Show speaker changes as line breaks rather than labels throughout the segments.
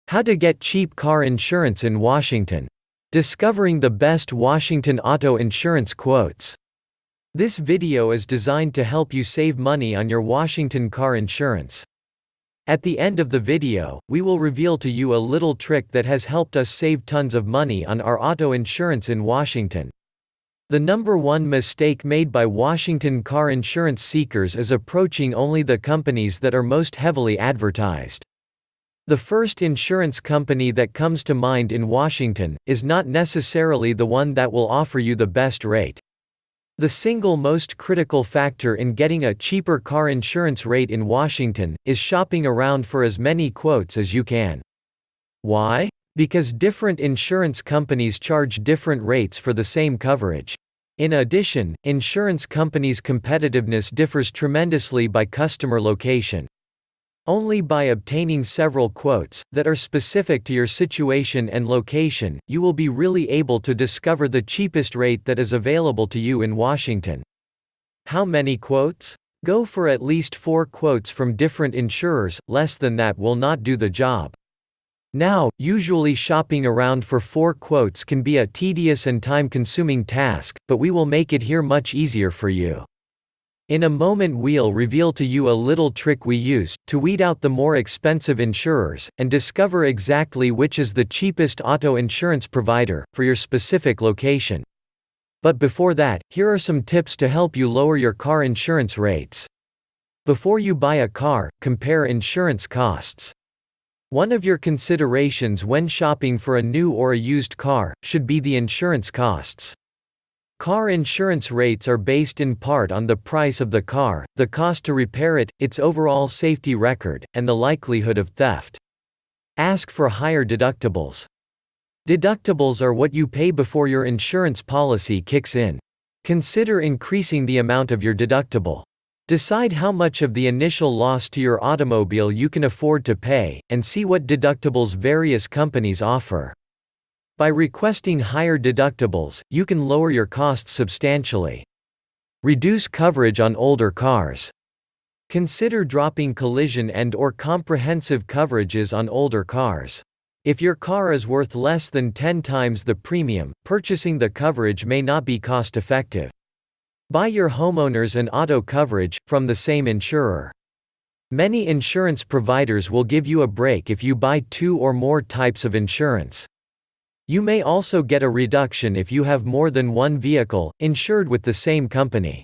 How to get cheap car insurance in Washington. Discovering the best Washington auto insurance quotes. This video is designed to help you save money on your Washington car insurance. At the end of the video, we will reveal to you a little trick that has helped us save tons of money on our auto insurance in Washington. The number one mistake made by Washington car insurance seekers is approaching only the companies that are most heavily advertised. The first insurance company that comes to mind in Washington is not necessarily the one that will offer you the best rate. The single most critical factor in getting a cheaper car insurance rate in Washington is shopping around for as many quotes as you can. Why? Because different insurance companies charge different rates for the same coverage. In addition, insurance companies' competitiveness differs tremendously by customer location. Only by obtaining several quotes that are specific to your situation and location, you will be really able to discover the cheapest rate that is available to you in Washington. How many quotes? Go for at least 4 quotes from different insurers, less than that will not do the job. Now, usually shopping around for 4 quotes can be a tedious and time-consuming task, but we will make it here much easier for you. In a moment we'll reveal to you a little trick we use to weed out the more expensive insurers and discover exactly which is the cheapest auto insurance provider for your specific location. But before that, here are some tips to help you lower your car insurance rates. Before you buy a car, compare insurance costs. One of your considerations when shopping for a new or a used car should be the insurance costs. Car insurance rates are based in part on the price of the car, the cost to repair it, its overall safety record, and the likelihood of theft. Ask for higher deductibles. Deductibles are what you pay before your insurance policy kicks in. Consider increasing the amount of your deductible. Decide how much of the initial loss to your automobile you can afford to pay, and see what deductibles various companies offer. By requesting higher deductibles, you can lower your costs substantially. Reduce coverage on older cars. Consider dropping collision and/or comprehensive coverages on older cars. If your car is worth less than 10 times the premium, purchasing the coverage may not be cost-effective. Buy your homeowners and auto coverage from the same insurer. Many insurance providers will give you a break if you buy 2 or more types of insurance. You may also get a reduction if you have more than one vehicle insured with the same company.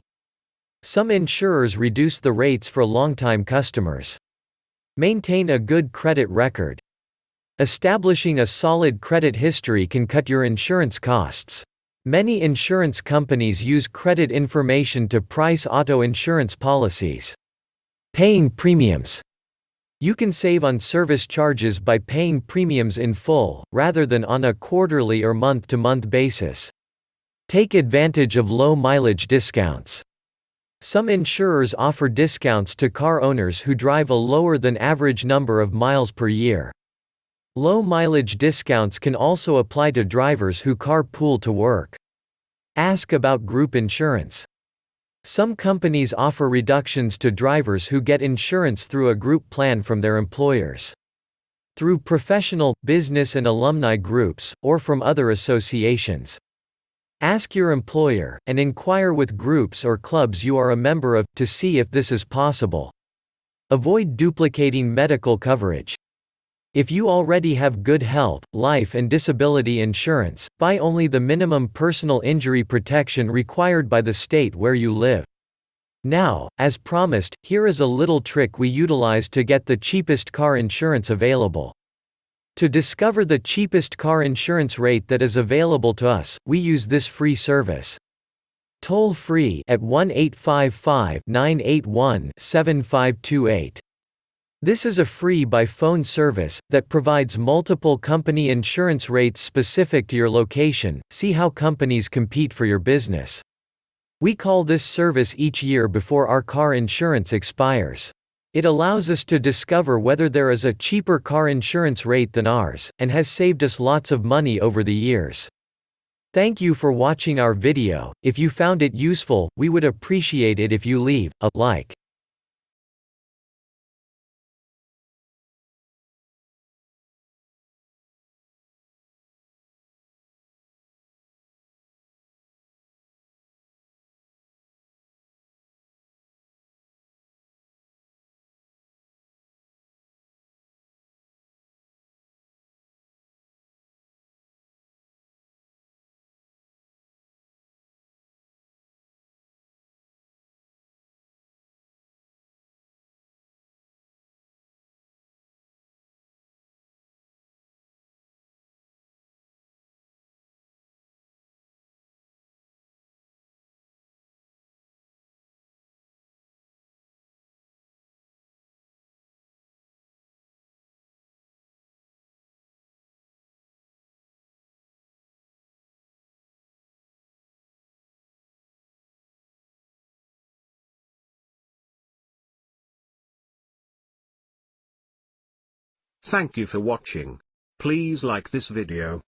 Some insurers reduce the rates for long-time customers. Maintain a good credit record. Establishing a solid credit history can cut your insurance costs. Many insurance companies use credit information to price auto insurance policies. Paying premiums. You can save on service charges by paying premiums in full, rather than on a quarterly or month-to-month basis. Take advantage of low mileage discounts. Some insurers offer discounts to car owners who drive a lower than average number of miles per year. Low mileage discounts can also apply to drivers who carpool to work. Ask about group insurance. Some companies offer reductions to drivers who get insurance through a group plan from their employers. Through professional, business and alumni groups, or from other associations. Ask your employer, and inquire with groups or clubs you are a member of, to see if this is possible. Avoid duplicating medical coverage. If you already have good health, life and disability insurance, buy only the minimum personal injury protection required by the state where you live. Now, as promised, here is a little trick we utilize to get the cheapest car insurance available. To discover the cheapest car insurance rate that is available to us, we use this free service. Toll free at 1-855-981-7528. This is a free by phone service that provides multiple company insurance rates specific to your location. See how companies compete for your business. We call this service each year before our car insurance expires. It allows us to discover whether there is a cheaper car insurance rate than ours, and has saved us lots of money over the years. Thank you for watching our video. If you found it useful, we would appreciate it if you leave a like.
Thank you for watching. Please like this video.